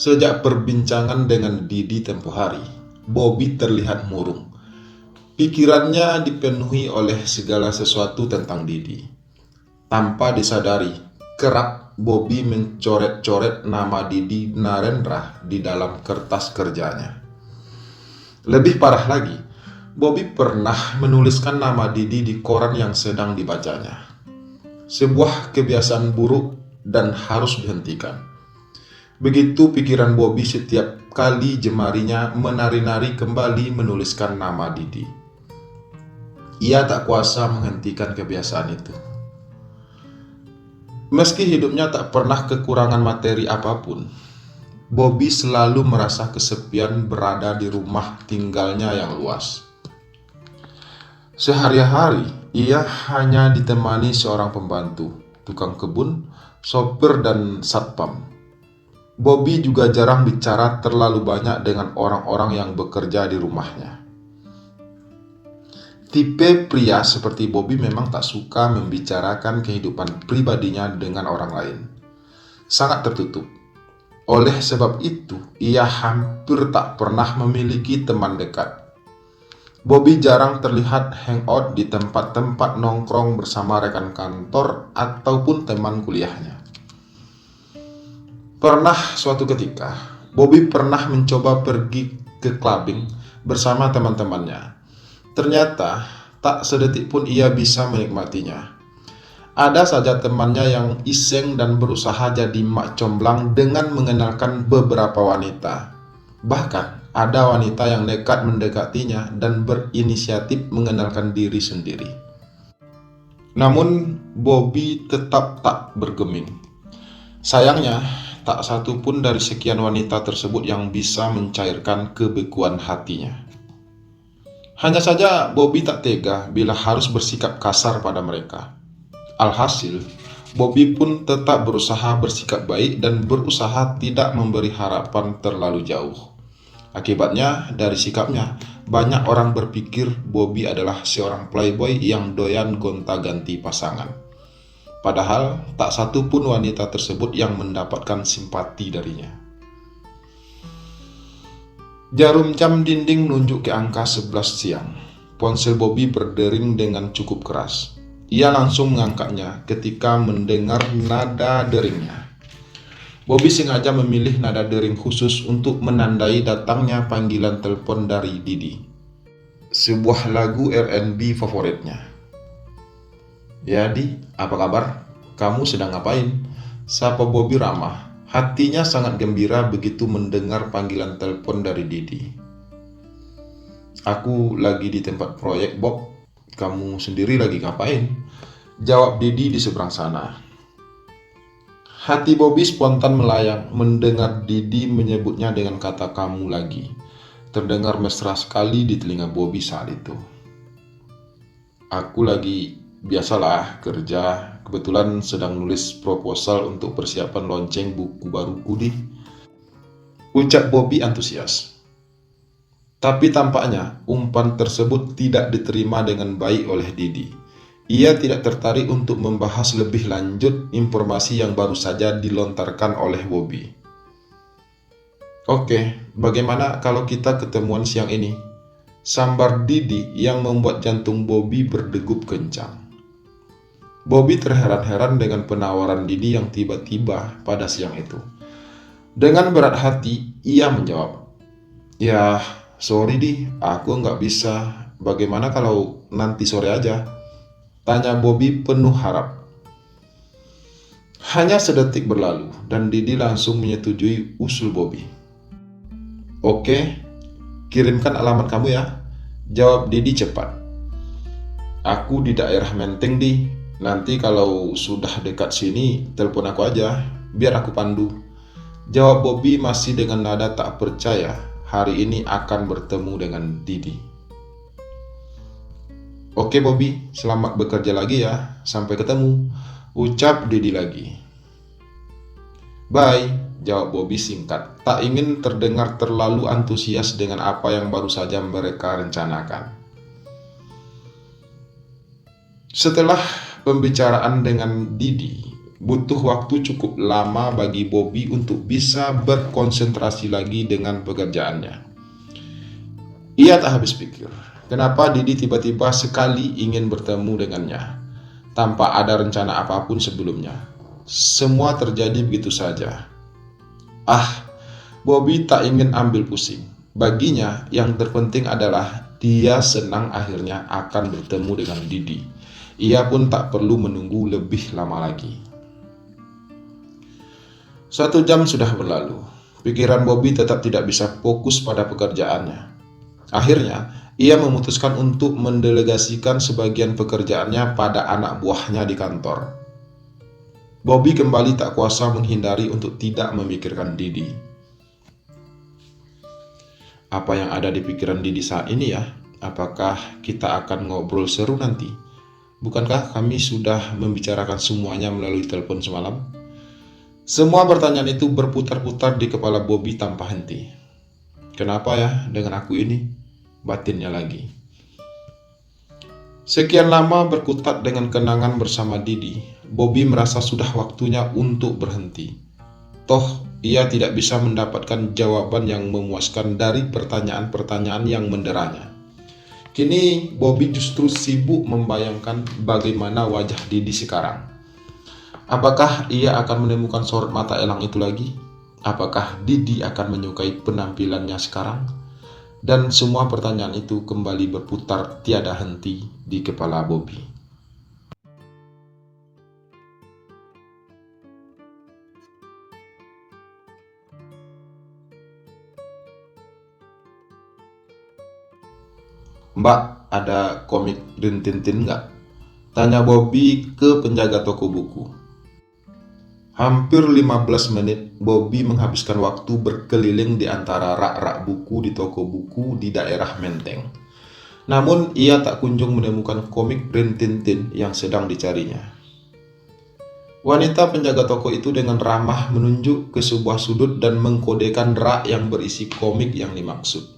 Sejak perbincangan dengan Didi tempo hari, Bobby terlihat murung. Pikirannya dipenuhi oleh segala sesuatu tentang Didi. Tanpa disadari, kerap Bobby mencoret-coret nama Didi Narendra di dalam kertas kerjanya. Lebih parah lagi, Bobby pernah menuliskan nama Didi di koran yang sedang dibacanya. Sebuah kebiasaan buruk dan harus dihentikan. Begitu pikiran Bobby setiap kali jemarinya menari-nari kembali menuliskan nama Didi. Ia tak kuasa menghentikan kebiasaan itu. Meski hidupnya tak pernah kekurangan materi apapun, Bobby selalu merasa kesepian berada di rumah tinggalnya yang luas. Sehari-hari, ia hanya ditemani seorang pembantu, tukang kebun, sopir, dan satpam. Bobby juga jarang bicara terlalu banyak dengan orang-orang yang bekerja di rumahnya. Tipe pria seperti Bobby memang tak suka membicarakan kehidupan pribadinya dengan orang lain. Sangat tertutup. Oleh sebab itu, ia hampir tak pernah memiliki teman dekat. Bobby jarang terlihat hangout di tempat-tempat nongkrong bersama rekan kantor ataupun teman kuliahnya. Pernah suatu ketika, Bobby pernah mencoba pergi ke clubbing bersama teman-temannya. Ternyata, tak sedetik pun ia bisa menikmatinya. Ada saja temannya yang iseng dan berusaha jadi mak comblang dengan mengenalkan beberapa wanita. Bahkan, ada wanita yang nekat mendekatinya dan berinisiatif mengenalkan diri sendiri. Namun, Bobby tetap tak bergeming. Sayangnya, tak satu pun dari sekian wanita tersebut yang bisa mencairkan kebekuan hatinya. Hanya saja Bobby tak tega bila harus bersikap kasar pada mereka. Alhasil, Bobby pun tetap berusaha bersikap baik dan berusaha tidak memberi harapan terlalu jauh. Akibatnya, dari sikapnya, banyak orang berpikir Bobby adalah seorang playboy yang doyan gonta-ganti pasangan. Padahal, tak satu pun wanita tersebut yang mendapatkan simpati darinya. Jarum jam dinding menunjuk ke angka 11 siang. Ponsel Bobby berdering dengan cukup keras. Ia langsung mengangkatnya ketika mendengar nada deringnya. Bobby sengaja memilih nada dering khusus untuk menandai datangnya panggilan telepon dari Didi, sebuah lagu R&B favoritnya. "Ya Di, apa kabar? Kamu sedang ngapain?" sapa Bobby ramah. Hatinya sangat gembira begitu mendengar panggilan telepon dari Didi. "Aku lagi di tempat proyek, Bob. Kamu sendiri lagi ngapain?" jawab Didi di seberang sana. Hati Bobby spontan melayang mendengar Didi menyebutnya dengan kata "kamu lagi". Terdengar mesra sekali di telinga Bobby saat itu. "Aku lagi biasalah kerja. Kebetulan sedang nulis proposal untuk persiapan lonceng buku baruku di," ucap Bobby antusias. Tapi tampaknya umpan tersebut tidak diterima dengan baik oleh Didi. Ia tidak tertarik untuk membahas lebih lanjut informasi yang baru saja dilontarkan oleh Bobby. "Oke, bagaimana kalau kita ketemuan siang ini?" sambar Didi yang membuat jantung Bobby berdegup kencang. Bobby terheran-heran dengan penawaran Didi yang tiba-tiba pada siang itu. Dengan berat hati, ia menjawab, "Ya, sorry Di, aku nggak bisa. Bagaimana kalau nanti sore aja?" tanya Bobby penuh harap. Hanya sedetik berlalu dan Didi langsung menyetujui usul Bobby. "Oke, kirimkan alamat kamu ya," jawab Didi cepat. "Aku di daerah Menteng Di. Nanti kalau sudah dekat sini, telepon aku aja, biar aku pandu," jawab Bobby masih dengan nada tak percaya hari ini akan bertemu dengan Didi. "Oke Bobby, selamat bekerja lagi ya, sampai ketemu," ucap Didi lagi. "Bye," jawab Bobby singkat, tak ingin terdengar terlalu antusias dengan apa yang baru saja mereka rencanakan. Setelah pembicaraan dengan Didi, Butuh waktu cukup lama bagi Bobby untuk bisa berkonsentrasi lagi dengan pekerjaannya. Ia tak habis pikir, kenapa Didi tiba-tiba sekali ingin bertemu dengannya, tanpa ada rencana apapun sebelumnya. Semua terjadi begitu saja. Bobby tak ingin ambil pusing. Baginya, yang terpenting adalah dia senang akhirnya akan bertemu dengan Didi. Ia pun tak perlu menunggu lebih lama lagi. 1 jam sudah berlalu. Pikiran Bobby tetap tidak bisa fokus pada pekerjaannya. Akhirnya, ia memutuskan untuk mendelegasikan sebagian pekerjaannya pada anak buahnya di kantor. Bobby kembali tak kuasa menghindari untuk tidak memikirkan Didi. Apa yang ada di pikiran Didi saat ini ya? Apakah kita akan ngobrol seru nanti? Bukankah kami sudah membicarakan semuanya melalui telepon semalam? Semua pertanyaan itu berputar-putar di kepala Bobby tanpa henti. Kenapa ya dengan aku ini? Batinnya lagi. Sekian lama berkutat dengan kenangan bersama Didi, Bobby merasa sudah waktunya untuk berhenti. Toh, ia tidak bisa mendapatkan jawaban yang memuaskan dari pertanyaan-pertanyaan yang menderanya. Kini, Bobby justru sibuk membayangkan bagaimana wajah Didi sekarang. Apakah ia akan menemukan sorot mata elang itu lagi? Apakah Didi akan menyukai penampilannya sekarang? Dan semua pertanyaan itu kembali berputar tiada henti di kepala Bobby. "Mbak, ada komik Rin Tintin nggak?" tanya Bobby ke penjaga toko buku. Hampir 15 menit Bobby menghabiskan waktu berkeliling di antara rak-rak buku di toko buku di daerah Menteng. Namun ia tak kunjung menemukan komik Rin Tintin yang sedang dicarinya. Wanita penjaga toko itu dengan ramah menunjuk ke sebuah sudut dan mengkodekan rak yang berisi komik yang dimaksud.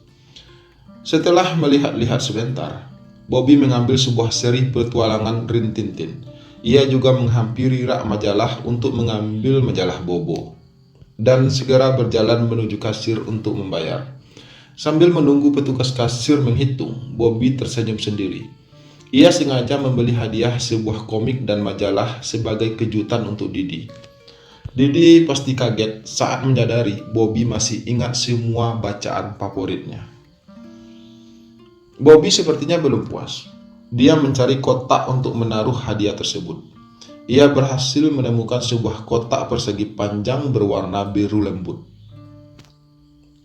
Setelah melihat-lihat sebentar, Bobby mengambil sebuah seri petualangan Rin Tintin. Ia juga menghampiri rak majalah untuk mengambil majalah Bobo, dan segera berjalan menuju kasir untuk membayar. Sambil menunggu petugas kasir menghitung, Bobby tersenyum sendiri. Ia sengaja membeli hadiah sebuah komik dan majalah sebagai kejutan untuk Didi. Didi pasti kaget saat menyadari Bobby masih ingat semua bacaan favoritnya. Bobby sepertinya belum puas. Dia mencari kotak untuk menaruh hadiah tersebut. Ia berhasil menemukan sebuah kotak persegi panjang berwarna biru lembut.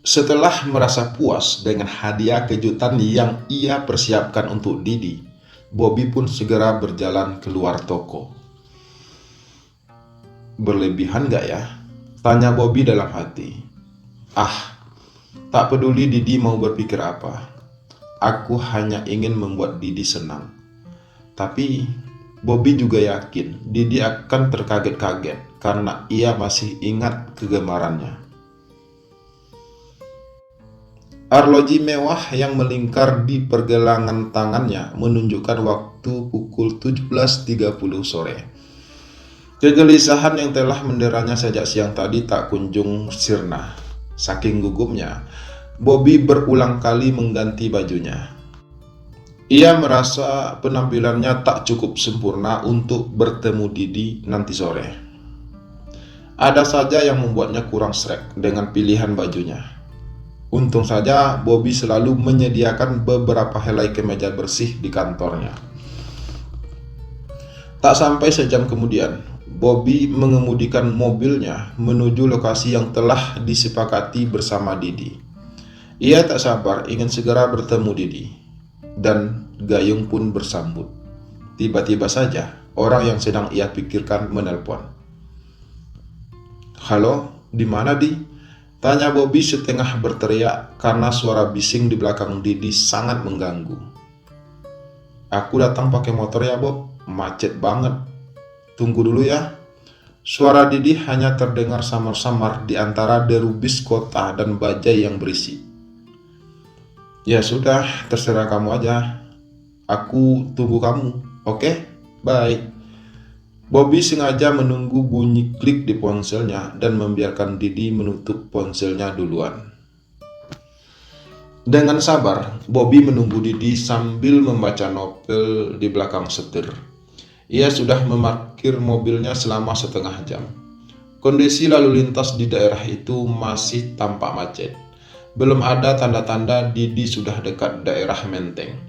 Setelah merasa puas dengan hadiah kejutan yang ia persiapkan untuk Didi, Bobby pun segera berjalan keluar toko. "Berlebihan gak ya?" tanya Bobby dalam hati. Tak peduli Didi mau berpikir apa. Aku hanya ingin membuat Didi senang. Tapi Bobby juga yakin Didi akan terkaget-kaget karena ia masih ingat kegemarannya. Arloji mewah yang melingkar di pergelangan tangannya menunjukkan waktu pukul 17.30 sore. Kegelisahan yang telah menderanya sejak siang tadi tak kunjung sirna. Saking gugupnya, Bobby berulang kali mengganti bajunya. Ia merasa penampilannya tak cukup sempurna untuk bertemu Didi nanti sore. Ada saja yang membuatnya kurang srek dengan pilihan bajunya. Untung saja Bobby selalu menyediakan beberapa helai kemeja bersih di kantornya. Tak sampai sejam kemudian, Bobby mengemudikan mobilnya menuju lokasi yang telah disepakati bersama Didi. Ia tak sabar ingin segera bertemu Didi, dan Gayung pun bersambut. Tiba-tiba saja, orang yang sedang ia pikirkan menelpon. "Halo, di mana Di?" tanya Bobby setengah berteriak karena suara bising di belakang Didi sangat mengganggu. "Aku datang pakai motor ya Bob, macet banget. Tunggu dulu ya." Suara Didi hanya terdengar samar-samar di antara deru bis kota dan bajai yang berisik. "Ya sudah, terserah kamu aja. Aku tunggu kamu. Oke, bye." Bobby sengaja menunggu bunyi klik di ponselnya dan membiarkan Didi menutup ponselnya duluan. Dengan sabar, Bobby menunggu Didi sambil membaca novel di belakang setir. Ia sudah memarkir mobilnya selama setengah jam. Kondisi lalu lintas di daerah itu masih tampak macet. Belum ada tanda-tanda Didi sudah dekat daerah Menteng.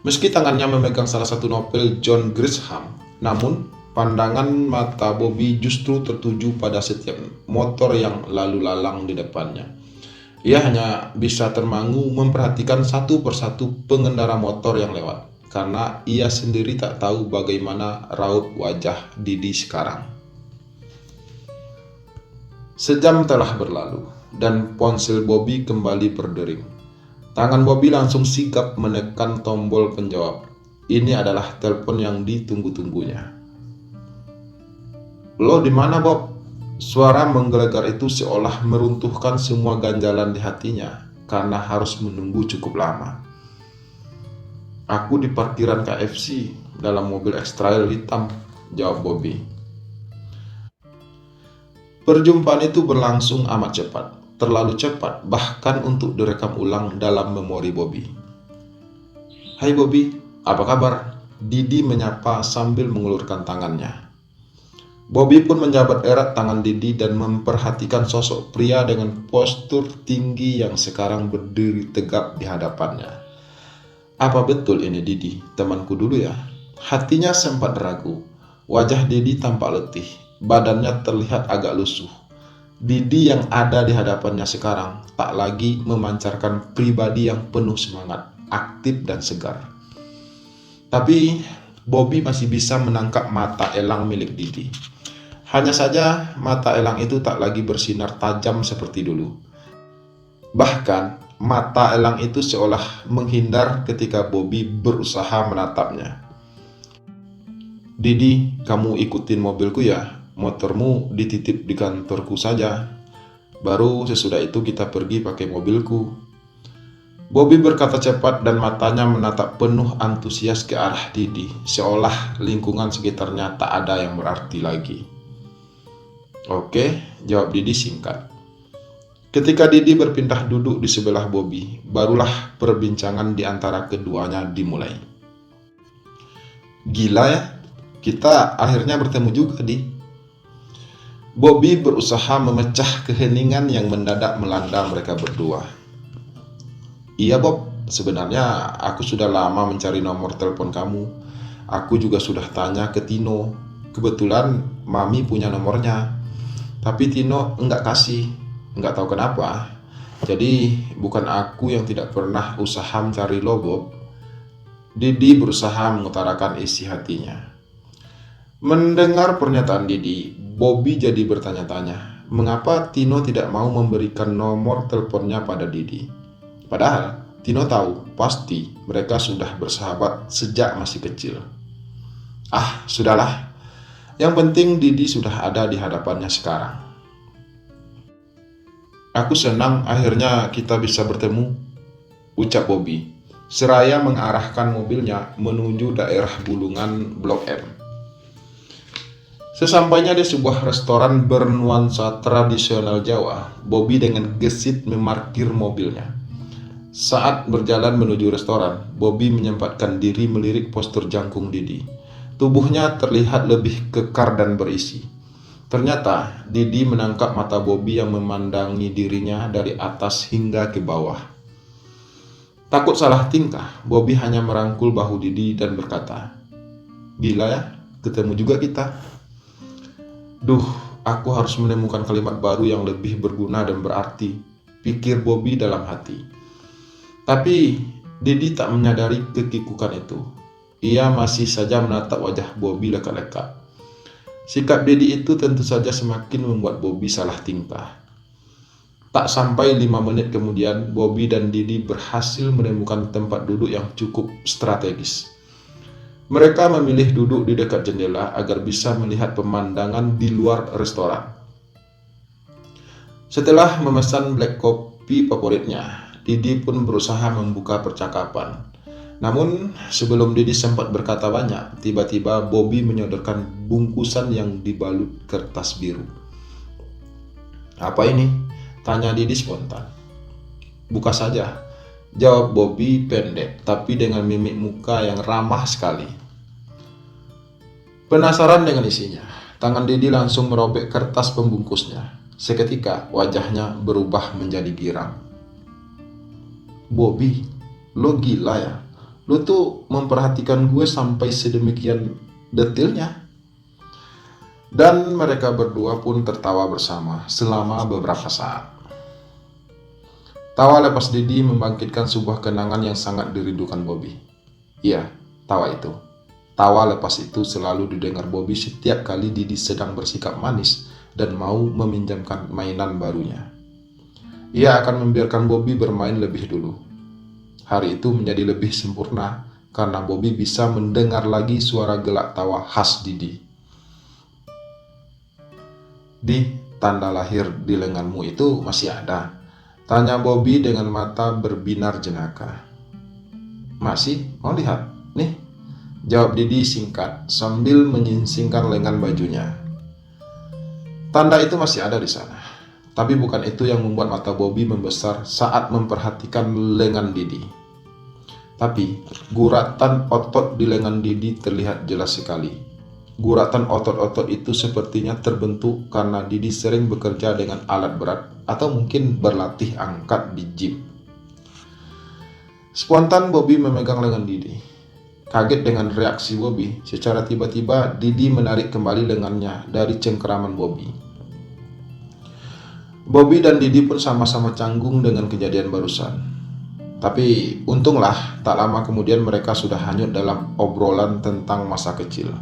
Meski tangannya memegang salah satu novel John Grisham, namun pandangan mata Bobby justru tertuju pada setiap motor yang lalu lalang di depannya. Ia hanya bisa termangu memperhatikan satu persatu pengendara motor yang lewat, karena ia sendiri tak tahu bagaimana raut wajah Didi sekarang. Sejam telah berlalu, dan ponsel Bobby kembali berdering. Tangan Bobby langsung sigap menekan tombol penjawab. Ini adalah telepon yang ditunggu-tunggunya. "Lo di mana, Bob?" Suara menggelegar itu seolah meruntuhkan semua ganjalan di hatinya karena harus menunggu cukup lama. "Aku di parkiran KFC dalam mobil X-Trail hitam," jawab Bobby. Perjumpaan itu berlangsung amat cepat, terlalu cepat bahkan untuk direkam ulang dalam memori Bobby. "Hai Bobby, apa kabar?" Didi menyapa sambil mengulurkan tangannya. Bobby pun menjabat erat tangan Didi dan memperhatikan sosok pria dengan postur tinggi yang sekarang berdiri tegap di hadapannya. "Apa betul ini Didi, temanku dulu ya?" Hatinya sempat ragu. Wajah Didi tampak letih, badannya terlihat agak lusuh. Didi yang ada di hadapannya sekarang tak lagi memancarkan pribadi yang penuh semangat, aktif dan segar. Tapi Bobby masih bisa menangkap mata elang milik Didi. Hanya saja mata elang itu tak lagi bersinar tajam seperti dulu. Bahkan mata elang itu seolah menghindar ketika Bobby berusaha menatapnya. "Didi, kamu ikutin mobilku ya? Motormu dititip di kantorku saja. Baru sesudah itu kita pergi pakai mobilku." Bobby berkata cepat dan matanya menatap penuh antusias ke arah Didi, seolah lingkungan sekitarnya tak ada yang berarti lagi. "Oke," jawab Didi singkat. Ketika Didi berpindah duduk di sebelah Bobby, barulah perbincangan di antara keduanya dimulai. "Gila ya, kita akhirnya bertemu juga, Di." Bobby berusaha memecah keheningan yang mendadak melanda mereka berdua. "Iya Bob, sebenarnya aku sudah lama mencari nomor telepon kamu. Aku juga sudah tanya ke Tino. Kebetulan Mami punya nomornya. Tapi Tino enggak kasih, enggak tahu kenapa. Jadi bukan aku yang tidak pernah usaha mencari lo, Bob." Didi berusaha mengutarakan isi hatinya. Mendengar pernyataan Didi, Bobby jadi bertanya-tanya, mengapa Tino tidak mau memberikan nomor teleponnya pada Didi? Padahal Tino tahu pasti mereka sudah bersahabat sejak masih kecil. "Ah, sudahlah. Yang penting Didi sudah ada di hadapannya sekarang. Aku senang akhirnya kita bisa bertemu," ucap Bobby, seraya mengarahkan mobilnya menuju daerah Bulungan Blok M. Sesampainya di sebuah restoran bernuansa tradisional Jawa, Bobby dengan gesit memarkir mobilnya. Saat berjalan menuju restoran, Bobby menyempatkan diri melirik postur jangkung Didi. Tubuhnya terlihat lebih kekar dan berisi. Ternyata Didi menangkap mata Bobby yang memandangi dirinya dari atas hingga ke bawah. Takut salah tingkah, Bobby hanya merangkul bahu Didi dan berkata, "Gila ya, ketemu juga kita." "Duh, aku harus menemukan kalimat baru yang lebih berguna dan berarti," pikir Bobby dalam hati. Tapi Didi tak menyadari kekikukan itu. Ia masih saja menatap wajah Bobby leka-leka. Sikap Didi itu tentu saja semakin membuat Bobby salah tingkah. Tak sampai 5 menit kemudian, Bobby dan Didi berhasil menemukan tempat duduk yang cukup strategis. Mereka memilih duduk di dekat jendela agar bisa melihat pemandangan di luar restoran. Setelah memesan black coffee favoritnya, Didi pun berusaha membuka percakapan. Namun sebelum Didi sempat berkata banyak, tiba-tiba Bobby menyodorkan bungkusan yang dibalut kertas biru. "Apa ini?" tanya Didi spontan. "Buka saja," jawab Bobby pendek tapi dengan mimik muka yang ramah sekali. Penasaran dengan isinya, tangan Didi langsung merobek kertas pembungkusnya. Seketika wajahnya berubah menjadi girang. "Bobby, lo gila ya? Lo tuh memperhatikan gue sampai sedemikian detailnya?" Dan mereka berdua pun tertawa bersama selama beberapa saat. Tawa lepas Didi membangkitkan sebuah kenangan yang sangat dirindukan Bobby. Iya, tawa itu. Tawa lepas itu selalu didengar Bobby setiap kali Didi sedang bersikap manis dan mau meminjamkan mainan barunya. Ia akan membiarkan Bobby bermain lebih dulu. Hari itu menjadi lebih sempurna karena Bobby bisa mendengar lagi suara gelak tawa khas Didi. "Di, tanda lahir di lenganmu itu masih ada?" tanya Bobby dengan mata berbinar jenaka. "Masih, mau lihat? Nih," jawab Didi singkat sambil menyingsingkan lengan bajunya. Tanda itu masih ada di sana, tapi bukan itu yang membuat mata Bobby membesar saat memperhatikan lengan Didi. Tapi guratan otot di lengan Didi terlihat jelas sekali. Guratan otot-otot itu sepertinya terbentuk karena Didi sering bekerja dengan alat berat atau mungkin berlatih angkat di gym. Spontan Bobby memegang lengan Didi. Kaget dengan reaksi Bobby, secara tiba-tiba Didi menarik kembali lengannya dari cengkeraman Bobby. Bobby dan Didi pun sama-sama canggung dengan kejadian barusan. Tapi untunglah tak lama kemudian mereka sudah hanyut dalam obrolan tentang masa kecil.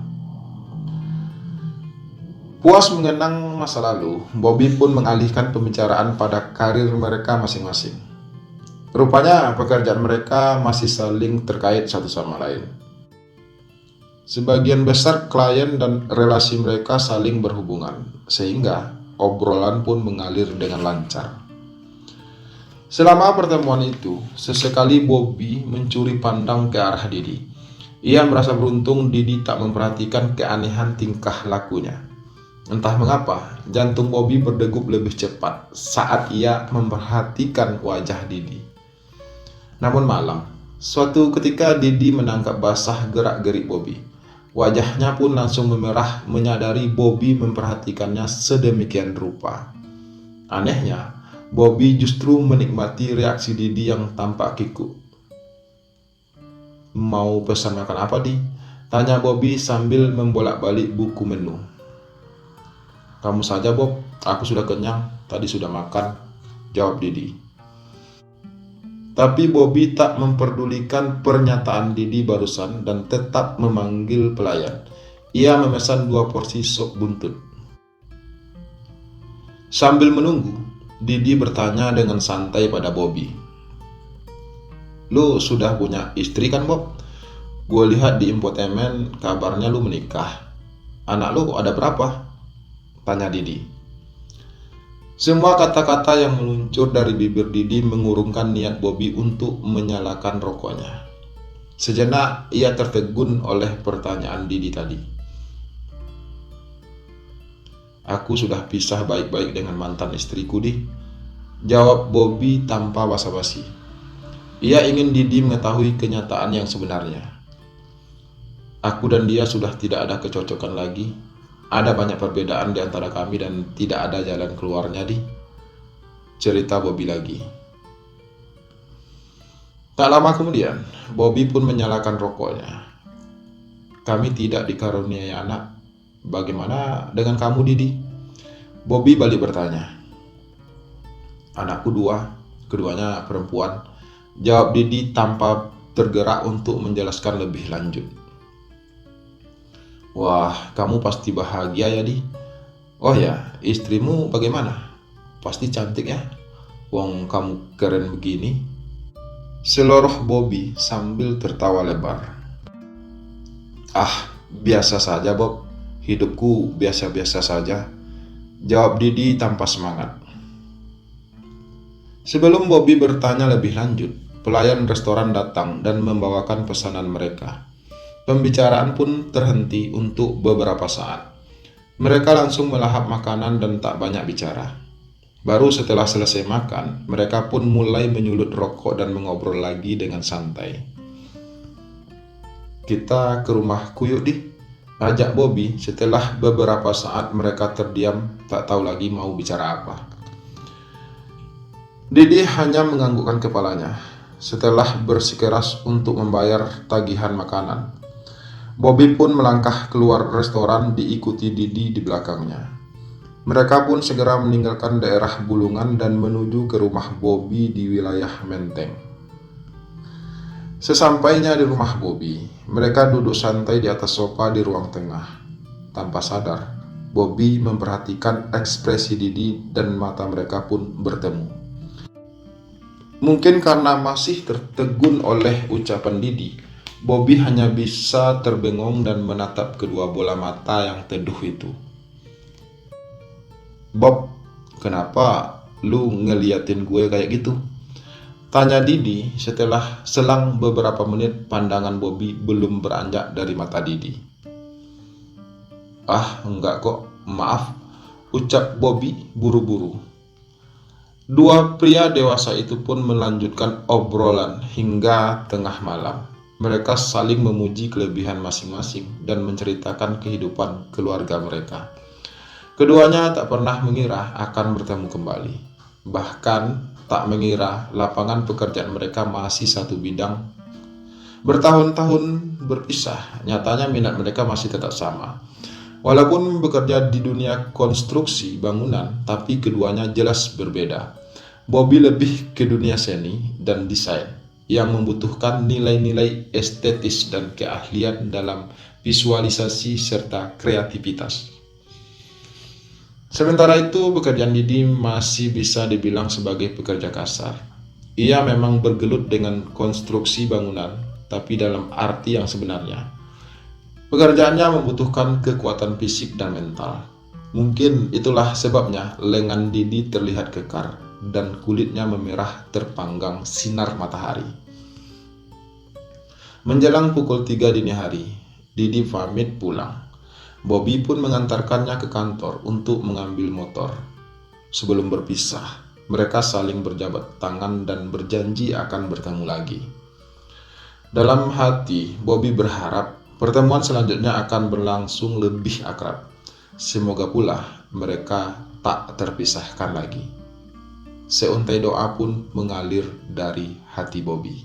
Puas mengenang masa lalu, Bobby pun mengalihkan pembicaraan pada karir mereka masing-masing. Rupanya pekerjaan mereka masih saling terkait satu sama lain. Sebagian besar klien dan relasi mereka saling berhubungan, sehingga obrolan pun mengalir dengan lancar. Selama pertemuan itu, sesekali Bobby mencuri pandang ke arah Didi. Ia merasa beruntung Didi tak memperhatikan keanehan tingkah lakunya. Entah mengapa, jantung Bobby berdegup lebih cepat saat ia memperhatikan wajah Didi. Namun malam, suatu ketika Didi menangkap basah gerak-gerik Bobby. Wajahnya pun langsung memerah menyadari Bobby memperhatikannya sedemikian rupa. Anehnya, Bobby justru menikmati reaksi Didi yang tampak kikuk. "Mau pesan makan apa, Di?" tanya Bobby sambil membolak-balik buku menu. "Kamu saja, Bob. Aku sudah kenyang. Tadi sudah makan," jawab Didi. Tapi Bobby tak memperdulikan pernyataan Didi barusan dan tetap memanggil pelayan. Ia memesan 2 porsi sop buntut. Sambil menunggu, Didi bertanya dengan santai pada Bobby. "Lu sudah punya istri kan, Bob? Gue lihat di infotainment kabarnya lu menikah. Anak lu ada berapa?" tanya Didi. Semua kata-kata yang meluncur dari bibir Didi mengurungkan niat Bobby untuk menyalakan rokoknya. Sejenak ia tertegun oleh pertanyaan Didi tadi. "Aku sudah pisah baik-baik dengan mantan istriku, Di," jawab Bobby tanpa basa-basi. Ia ingin Didi mengetahui kenyataan yang sebenarnya. "Aku dan dia sudah tidak ada kecocokan lagi. Ada banyak perbedaan di antara kami dan tidak ada jalan keluarnya, Di," cerita Bobby lagi. Tak lama kemudian, Bobby pun menyalakan rokoknya. "Kami tidak dikaruniai anak. Bagaimana dengan kamu, Didi?" Bobby balik bertanya. "Anakku 2, keduanya perempuan," jawab Didi tanpa tergerak untuk menjelaskan lebih lanjut. "Wah, kamu pasti bahagia ya, Di. Oh ya, istrimu bagaimana? Pasti cantik ya? Wong kamu keren begini," seloroh Bobby sambil tertawa lebar. "Ah, biasa saja, Bob. Hidupku biasa-biasa saja," jawab Didi tanpa semangat. Sebelum Bobby bertanya lebih lanjut, pelayan restoran datang dan membawakan pesanan mereka. Pembicaraan pun terhenti untuk beberapa saat. Mereka langsung melahap makanan dan tak banyak bicara. Baru setelah selesai makan, mereka pun mulai menyulut rokok dan mengobrol lagi dengan santai. "Kita ke rumahku yuk, Di," ajak Bobby setelah beberapa saat mereka terdiam, tak tahu lagi mau bicara apa. Didi hanya menganggukkan kepalanya. Setelah bersikeras untuk membayar tagihan makanan, Bobby pun melangkah keluar restoran diikuti Didi di belakangnya. Mereka pun segera meninggalkan daerah Bulungan dan menuju ke rumah Bobby di wilayah Menteng. Sesampainya di rumah Bobby, mereka duduk santai di atas sofa di ruang tengah. Tanpa sadar, Bobby memperhatikan ekspresi Didi dan mata mereka pun bertemu. Mungkin karena masih tertegun oleh ucapan Didi, Bobby hanya bisa terbengong dan menatap kedua bola mata yang teduh itu. "Bob, kenapa lu ngeliatin gue kayak gitu?" tanya Didi setelah selang beberapa menit pandangan Bobby belum beranjak dari mata Didi. "Ah, enggak kok, maaf," ucap Bobby buru-buru. Dua pria dewasa itu pun melanjutkan obrolan hingga tengah malam. Mereka saling memuji kelebihan masing-masing dan menceritakan kehidupan keluarga mereka. Keduanya tak pernah mengira akan bertemu kembali. Bahkan tak mengira lapangan pekerjaan mereka masih satu bidang. Bertahun-tahun berpisah, nyatanya minat mereka masih tetap sama. Walaupun bekerja di dunia konstruksi bangunan, tapi keduanya jelas berbeda. Bobby lebih ke dunia seni dan desain yang membutuhkan nilai-nilai estetis dan keahlian dalam visualisasi serta kreativitas. Sementara itu, pekerjaan Didi masih bisa dibilang sebagai pekerja kasar. Ia memang bergelut dengan konstruksi bangunan, tapi dalam arti yang sebenarnya. Pekerjaannya membutuhkan kekuatan fisik dan mental. Mungkin itulah sebabnya lengan Didi terlihat kekar dan kulitnya memerah terpanggang sinar matahari. Menjelang pukul 3 dini hari, Didi pamit pulang. Bobby pun mengantarkannya ke kantor untuk mengambil motor. Sebelum berpisah, mereka saling berjabat tangan dan berjanji akan bertemu lagi. Dalam hati, Bobby berharap pertemuan selanjutnya akan berlangsung lebih akrab. Semoga pula mereka tak terpisahkan lagi. Seuntai doa pun mengalir dari hati Bobby.